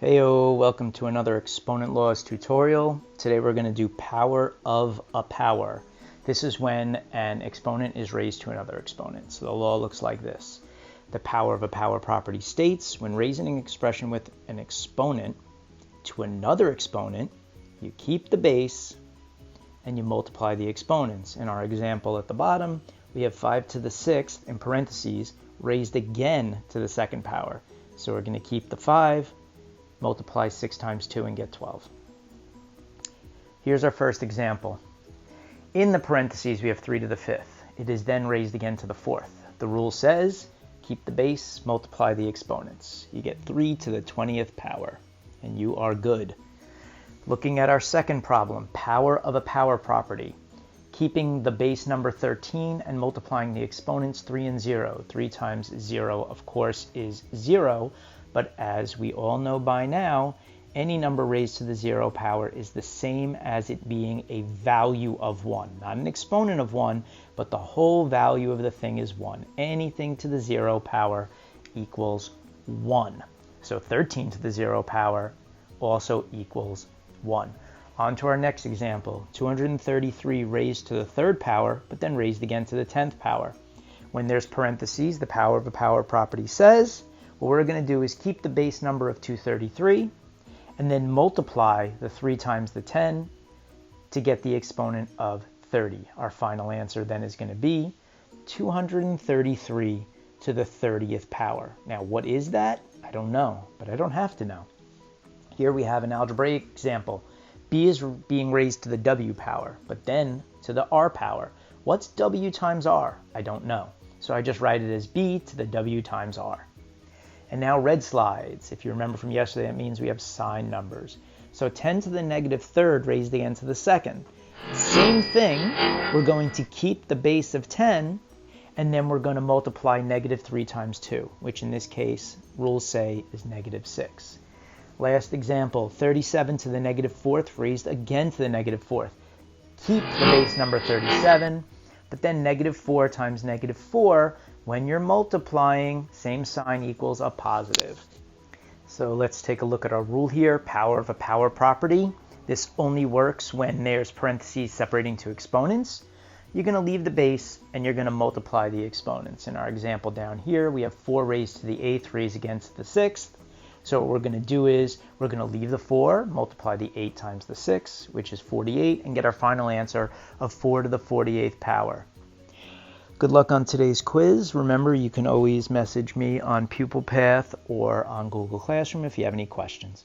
Heyo, welcome to another exponent laws tutorial. Today we're going to do power of a power. This is when an exponent is raised to another exponent. So the law looks like this. The power of a power property states when raising an expression with an exponent to another exponent, you keep the base and you multiply the exponents. In our example at the bottom, we have 5 to the 6th in parentheses raised again to the second power. So we're going to keep the 5, multiply 6 times 2 and get 12. Here's our first example. In the parentheses, we have 3 to the 5th. It is then raised again to the 4th. The rule says, keep the base, multiply the exponents. You get 3 to the 20th power, and you are good. Looking at our second problem, power of a power property. Keeping the base number 13 and multiplying the exponents 3 and 0. 3 times 0, of course, is 0. But as we all know by now, any number raised to the 0 power is the same as it being a value of 1. Not an exponent of 1, but the whole value of the thing is 1. Anything to the 0 power equals 1. So 13 to the 0 power also equals 1. On to our next example. 233 raised to the 3rd power, but then raised again to the 10th power. When there's parentheses, the power of a power property says, what we're going to do is keep the base number of 233 and then multiply the 3 times the 10 to get the exponent of 30. Our final answer then is going to be 233 to the 30th power. Now, what is that? I don't know, but I don't have to know. Here we have an algebraic example. B is being raised to the W power, but then to the R power. What's W times R? I don't know. So I just write it as B to the W times R. And now red slides. If you remember from yesterday, that means we have sign numbers. So 10 to the negative 3rd raised again to the 2nd. Same thing, we're going to keep the base of 10, and then we're going to multiply negative 3 times 2, which in this case, rules say is negative 6. Last example, 37 to the negative 4th raised again to the negative 4th. Keep the base number 37, but then negative 4 times negative 4, when you're multiplying, same sign equals a positive. So let's take a look at our rule here, power of a power property. This only works when there's parentheses separating two exponents. You're going to leave the base and you're going to multiply the exponents. In our example down here, we have 4 raised to the 8th raised again to the 6th. So what we're going to do is we're going to leave the 4, multiply the 8 times the 6, which is 48, and get our final answer of 4 to the 48th power. Good luck on today's quiz. Remember, you can always message me on Pupil Path or on Google Classroom if you have any questions.